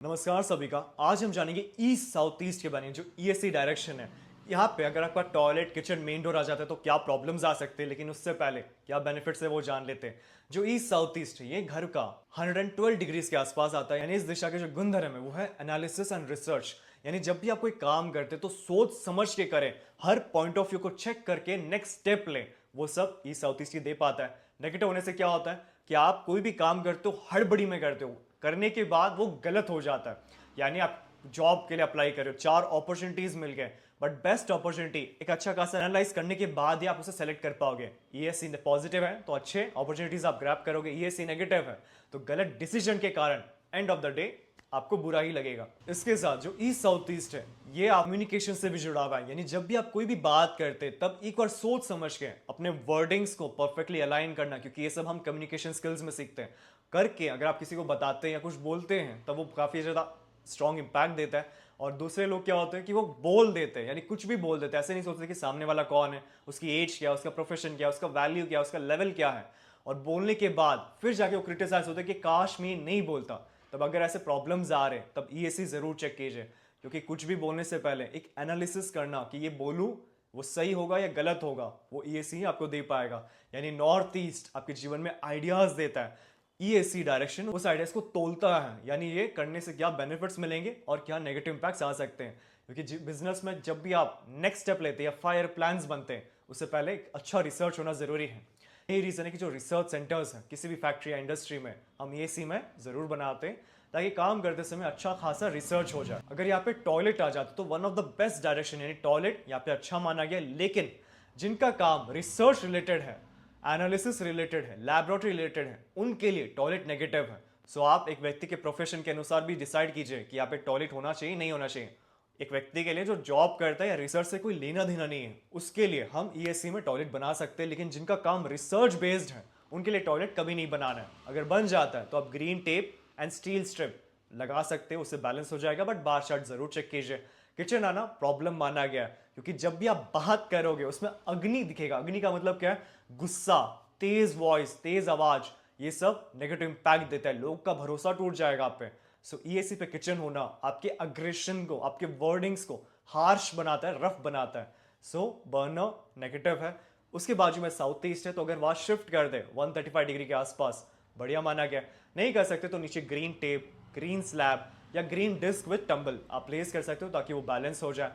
नमस्कार सभी का। आज हम जानेंगे ईस्ट साउथ ईस्ट के बारे में, जो ईएससी डायरेक्शन है। यहाँ पे अगर आपका टॉयलेट किचन मेन डोर आ जाता है तो क्या प्रॉब्लम्स आ सकते हैं, लेकिन उससे पहले क्या बेनिफिट्स है वो जान लेते हैं। जो ईस्ट साउथ ईस्ट है ये घर का 112 डिग्रीज के आसपास आता है। यानी इस दिशा के जो गुणधर्म है वो है एनालिसिस एंड रिसर्च। यानी जब भी आप कोई काम करते तो सोच समझ के करें, हर पॉइंट ऑफ व्यू को चेक करके नेक्स्ट स्टेप लें। वो सब ईस्ट साउथ ईस्ट ही दे पाता है। नेगेटिव होने से क्या होता है कि आप कोई भी काम करते हो हड़बड़ी में करते हो, करने के बाद वो गलत हो जाता है। यानी आप जॉब के लिए अप्लाई कर रहे हो, 4 अपॉर्चुनिटीज मिल गए, बट बेस्ट अपॉर्चुनिटी एक अच्छा खासा एनालाइज करने के बाद ही आप उसे सेलेक्ट कर पाओगे। ईएससी पॉजिटिव है तो अच्छे अपॉर्चुनिटीज आप ग्रैब करोगे, ईएससी नेगेटिव है तो गलत डिसीजन के कारण एंड ऑफ द डे आपको बुरा ही लगेगा। इसके साथ जो ईस्ट साउथ ईस्ट है ये आप कम्युनिकेशन से भी जुड़ा हुआ है। यानी जब भी आप कोई भी बात करते हैं तब एक बार सोच समझ के अपने वर्डिंग्स को परफेक्टली अलाइन करना, क्योंकि ये सब हम कम्युनिकेशन स्किल्स में सीखते हैं। करके अगर आप किसी को बताते हैं या कुछ बोलते हैं तब वो काफी ज्यादा स्ट्रॉन्ग इंपैक्ट देता है। और दूसरे लोग क्या होते हैं कि वो बोल देते हैं, यानी कुछ भी बोल देते हैं, ऐसे नहीं सोचते कि सामने वाला कौन है, उसकी एज क्या है, उसका प्रोफेशन क्या है, उसका वैल्यू क्या है, उसका लेवल क्या है। और बोलने के बाद फिर जाके वो क्रिटिसाइज होते हैं कि काश मैं नहीं बोलता। तब अगर ऐसे प्रॉब्लम्स आ रहे तब ईएससी जरूर चेक कीजिए, क्योंकि कुछ भी बोलने से पहले एक एनालिसिस करना कि ये बोलूं वो सही होगा या गलत होगा, वो ईएससी ही आपको दे पाएगा। यानी नॉर्थ ईस्ट आपके जीवन में आइडियाज देता है, ईएससी डायरेक्शन उस आइडियाज को तोलता है। यानी ये करने से क्या बेनिफिट्स मिलेंगे और क्या नेगेटिव इंपैक्ट्स आ सकते हैं। क्योंकि बिजनेस में जब भी आप नेक्स्ट स्टेप लेते हैं या फायर प्लान्स बनते हैं, उससे पहले एक अच्छा रिसर्च होना जरूरी है। यही रीजन है कि जो रिसर्च सेंटर्स हैं किसी भी फैक्ट्री या इंडस्ट्री में, हम ईएससी में जरूर बनाते हैं ताकि काम करते समय अच्छा खासा रिसर्च हो जाए। अगर यहाँ पे टॉयलेट आ जाता तो one of the best direction, यानी टॉयलेट यहाँ पे अच्छा माना गया। लेकिन जिनका काम रिसर्च रिलेटेड है, एनालिसिस रिलेटेड है, लैबोरेटरी रिलेटेड है, उनके लिए टॉयलेट नेगेटिव है। सो आप एक व्यक्ति के प्रोफेशन के अनुसार भी डिसाइड कीजिए कि यहाँ पे टॉयलेट होना चाहिए नहीं होना चाहिए। एक व्यक्ति के लिए जो जॉब करता है या रिसर्च से कोई लेना देना नहीं है, उसके लिए हम ईएससी में टॉयलेट बना सकते हैं। लेकिन जिनका काम रिसर्च बेस्ड है उनके लिए टॉयलेट कभी नहीं बनाना है। अगर बन जाता है तो आप green tape and steel strip लगा सकते हो, उससे बैलेंस हो जाएगा। बट बार चार्ट जरूर चेक कीजिए। किचन आना प्रॉब्लम माना गया है, क्योंकि जब भी आप बात करोगे उसमें अग्नि दिखेगा। अग्नि का मतलब क्या है? गुस्सा, तेज वॉइस, तेज आवाज, ये सब नेगेटिव इंपैक्ट देता है, लोग का भरोसा टूट जाएगा आप पे। सो ईएससी पे किचन होना आपके अग्रेशन को, आपके वर्डिंग्स को हार्श बनाता है, रफ बनाता है। सो बर्नर नेगेटिव है। उसके बाजू में साउथ ईस्ट है, तो अगर वहां शिफ्ट कर दे 135 डिग्री के आसपास, बढ़िया माना गया। नहीं कर सकते तो नीचे ग्रीन टेप, ग्रीन स्लैब या ग्रीन डिस्क विद टंबल आप प्लेस कर सकते हो ताकि वो बैलेंस हो जाए।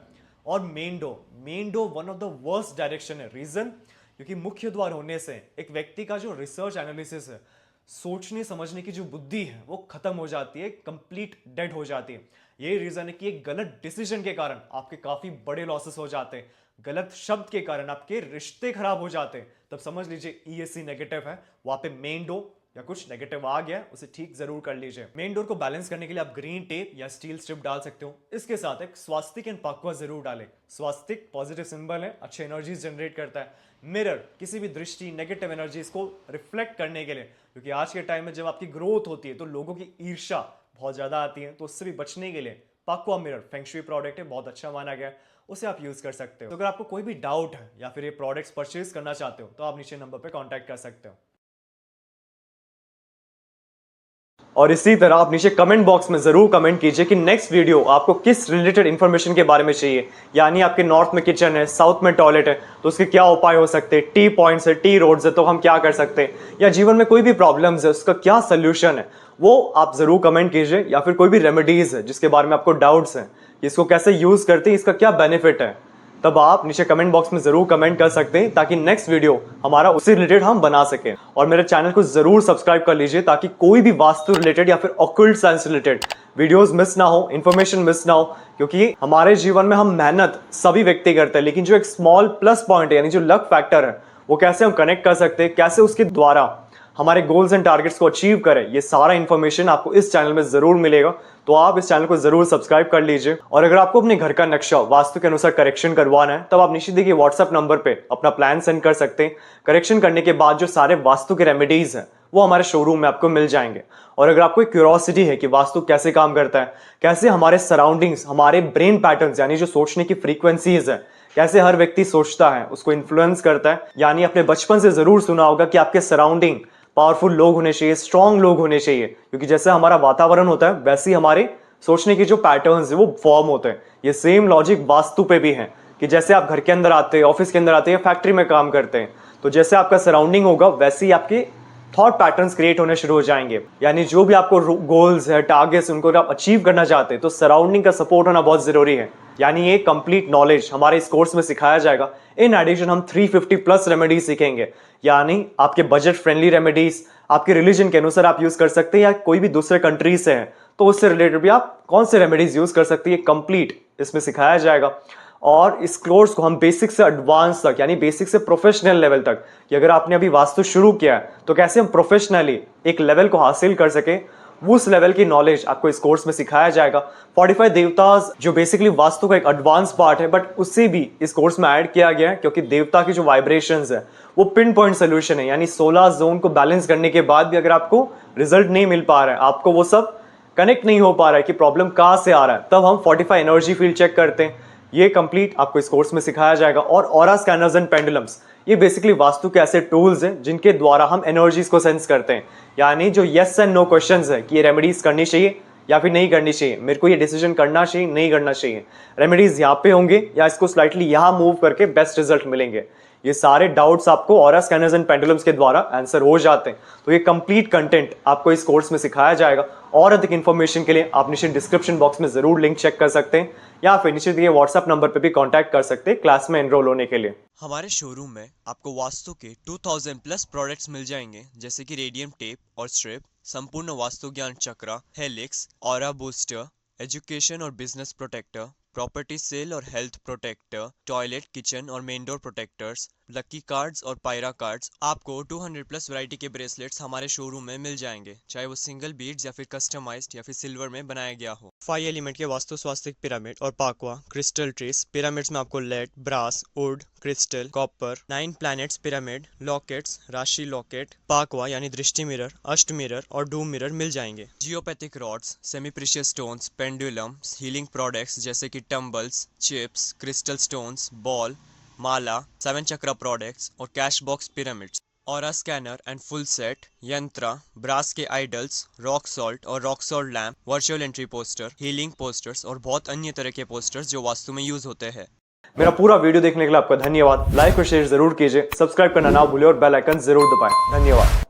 और main Doe one of the worst direction है। रीजन, क्योंकि मुख्य द्वार होने से एक व्यक्ति का जो रिसर्च एनालिसिस है, सोचने समझने की जो बुद्धि है वो खत्म हो जाती है, कंप्लीट डेड हो जाती है। यही रीजन है कि एक गलत डिसीजन के कारण आपके काफी बड़े लॉसेस हो जाते हैं, गलत शब्द के कारण आपके रिश्ते खराब हो जाते हैं। तब समझ लीजिए ईएससी नेगेटिव है, वहां पे मेन डो या कुछ नेगेटिव आ गया, उसे ठीक जरूर कर लीजिए। मेन डोर को बैलेंस करने के लिए आप ग्रीन टेप या स्टील स्ट्रिप डाल सकते हो। इसके साथ एक स्वास्तिक एंड पाकवा जरूर डालें। स्वास्तिक पॉजिटिव सिंबल है, अच्छे एनर्जीज जनरेट करता है। मिरर किसी भी दृष्टि नेगेटिव एनर्जीज को रिफ्लेक्ट करने के लिए, क्योंकि आज के टाइम में जब आपकी ग्रोथ होती है तो लोगों की ईर्ष्या बहुत ज्यादा आती है, तो उससे भी बचने के लिए पाकवा मिरर फेंगशुई प्रोडक्ट है, बहुत अच्छा माना गया, उसे आप यूज कर सकते हो। तो अगर आपको कोई भी डाउट है या फिर ये प्रोडक्ट्स परचेज करना चाहते हो तो आप नीचे नंबर पर कॉन्टैक्ट कर सकते हो। और इसी तरह आप नीचे कमेंट बॉक्स में जरूर कमेंट कीजिए कि नेक्स्ट वीडियो आपको किस रिलेटेड इंफॉर्मेशन के बारे में चाहिए। यानी आपके नॉर्थ में किचन है, साउथ में टॉयलेट है, तो उसके क्या उपाय हो सकते हैं, टी पॉइंट्स है, टी रोड्स है, तो हम क्या कर सकते हैं, या जीवन में कोई भी प्रॉब्लम्स है उसका क्या सोल्यूशन है, वो आप जरूर कमेंट कीजिए। या फिर कोई भी रेमेडीज है जिसके बारे में आपको डाउट्स हैं, इसको कैसे यूज करते हैं, इसका क्या बेनिफिट है, तब आप नीचे कमेंट बॉक्स में जरूर कमेंट कर सकते हैं, ताकि नेक्स्ट वीडियो हमारा उसी रिलेटेड हम बना सकें। और मेरे चैनल को जरूर सब्सक्राइब कर लीजिए ताकि कोई भी वास्तु रिलेटेड या फिर occult science related videos miss ना हो, इंफॉर्मेशन मिस ना हो। क्योंकि हमारे जीवन में हम मेहनत सभी व्यक्ति करते हैं, लेकिन जो एक स्मॉल प्लस पॉइंट है, यानी जो लक फैक्टर है, वो कैसे हम कनेक्ट कर सकते हैं, कैसे उसके द्वारा हमारे गोल्स एंड टारगेट्स को अचीव करें, ये सारा इंफॉर्मेशन आपको इस चैनल में जरूर मिलेगा। तो आप इस चैनल को जरूर सब्सक्राइब कर लीजिए। और अगर आपको अपने घर का नक्शा वास्तु के अनुसार करेक्शन करवाना है, तब आप नीचे देखिए व्हाट्सएप नंबर पे अपना प्लान सेंड कर सकते हैं। करेक्शन करने के बाद जो सारे वास्तु के रेमेडीज हैं वो हमारे शोरूम में आपको मिल जाएंगे। और अगर आपको क्यूरियोसिटी है कि वास्तु कैसे काम करता है, कैसे हमारे सराउंडिंग्स, हमारे ब्रेन पैटर्न्स यानी जो सोचने की फ्रीक्वेंसीज है, कैसे हर व्यक्ति सोचता है उसको इन्फ्लुएंस करता है। यानी अपने बचपन से जरूर सुना होगा कि आपके सराउंडिंग पावरफुल लोग होने चाहिए, स्ट्रांग लोग होने चाहिए, क्योंकि जैसे हमारा वातावरण होता है वैसे ही हमारे सोचने की जो पैटर्न्स है वो फॉर्म होते हैं। ये सेम लॉजिक वास्तु पे भी है कि जैसे आप घर के अंदर आते हैं, ऑफिस के अंदर आते हैं, फैक्ट्री में काम करते हैं, तो जैसे आपका सराउंडिंग होगा वैसे ही आपके थॉट पैटर्न्स क्रिएट होने शुरू हो जाएंगे। यानी जो भी आपको गोल्स है, टारगेट्स, उनको आप अचीव करना चाहते हैं तो सराउंडिंग का सपोर्ट होना बहुत जरूरी है। यानी ये कंप्लीट नॉलेज हमारे इस कोर्स में सिखाया जाएगा। इन एडिशन हम 350 प्लस रेमेडीज सीखेंगे, यानी आपके बजट फ्रेंडली रेमेडीज, आपके रिलीजन के अनुसार आप यूज कर सकते हैं या कोई भी दूसरे कंट्री से हैं तो उससे रिलेटेड भी आप कौन से रेमेडीज यूज कर सकते हैं, कंप्लीट इसमें सिखाया जाएगा। और इस कोर्स को हम बेसिक से एडवांस तक, यानी बेसिक से प्रोफेशनल लेवल तक, कि अगर आपने अभी वास्तु शुरू किया है तो कैसे हम प्रोफेशनली एक लेवल को हासिल कर सके, उस लेवल की नॉलेज आपको इस कोर्स में सिखाया जाएगा। 45 देवतास जो बेसिकली वास्तु का एक एडवांस पार्ट है, बट उससे भी इस कोर्स में ऐड किया गया है क्योंकि देवता की जो वाइब्रेशंस है वो पिन पॉइंट सोल्यूशन है। यानी 16 जोन को बैलेंस करने के बाद भी अगर आपको रिजल्ट नहीं मिल पा रहा है, आपको वो सब कनेक्ट नहीं हो पा रहा है कि प्रॉब्लम कहाँ से आ रहा है, तब हम 45 एनर्जी फील्ड चेक करते हैं। ये कंप्लीट आपको इस कोर्स में सिखाया जाएगा। और ऑरा स्कैनर्स एंड पेंडुलम्स, ये बेसिकली वास्तु के ऐसे टूल्स हैं जिनके द्वारा हम एनर्जीज को सेंस करते हैं। यानी जो येस एंड नो क्वेश्चंस है कि ये रेमेडीज करनी चाहिए या फिर नहीं करनी चाहिए, मेरे को ये डिसीजन करना चाहिए नहीं करना चाहिए, रेमेडीज यहाँ पे होंगे या इसको स्लाइटली यहाँ मूव करके बेस्ट रिजल्ट मिलेंगे, ये सारे डाउट्स आपको ऑरा स्कैनर्स एंड पेंडुलम्स के द्वारा आंसर हो जाते हैं। तो ये कंप्लीट कंटेंट आपको इस कोर्स में सिखाया जाएगा। और अधिक इन्फॉर्मेशन के लिए आप नीचे डिस्क्रिप्शन बॉक्स में जरूर लिंक चेक कर सकते हैं या फिर नीचे दिए व्हाट्सएप नंबर पे भी कांटेक्ट कर सकते हैं क्लास में एनरोल होने के लिए। हमारे शोरूम में आपको वास्तु के 2000 प्लस प्रोडक्ट्स मिल जाएंगे, जैसे कि रेडियम टेप और स्ट्रिप, संपूर्ण वास्तु ज्ञान चक्रा, हेलिक्स, ऑरा बूस्टर, एजुकेशन और बिजनेस प्रोटेक्टर, प्रॉपर्टी सेल और हेल्थ प्रोटेक्टर, टॉयलेट, किचन और main door protectors, lucky cards और पायरा कार्ड्स। आपको 200 प्लस वैरायटी के ब्रेसलेट्स हमारे शोरूम में मिल जाएंगे, चाहे वो सिंगल बीड्स या फिर कस्टमाइज्ड या फिर सिल्वर में बनाया गया हो। 5 एलिमेंट के वास्तु स्वास्तिक पिरामिड और पाकवा क्रिस्टल ट्रीज पिरामिड्स में आपको lead, brass, wood, crystal, copper, 9 planets pyramid, lockets, राशि लॉकेट, पाकवा यानी दृष्टि मिरर, अष्ट मिरर और डूम मिरर मिल जाएंगे। Geopathic rods, semi precious stones, pendulums, healing products जैसे कि tumbles, chips, crystal stones, ball, माला, 7 चक्रा प्रोडक्ट्स और cash box pyramids, aura scanner and full set, yantra, brass के आइडल्स, रॉक सॉल्ट और rock salt lamp, virtual entry poster, healing posters और बहुत अन्य तरह के पोस्टर्स जो वास्तु में यूज होते हैं। मेरा पूरा वीडियो देखने के लिए आपका धन्यवाद। लाइक और शेयर जरूर कीजिए, सब्सक्राइब करना ना भूलिए और बेल आइकन जरूर दबाएं। धन्यवाद।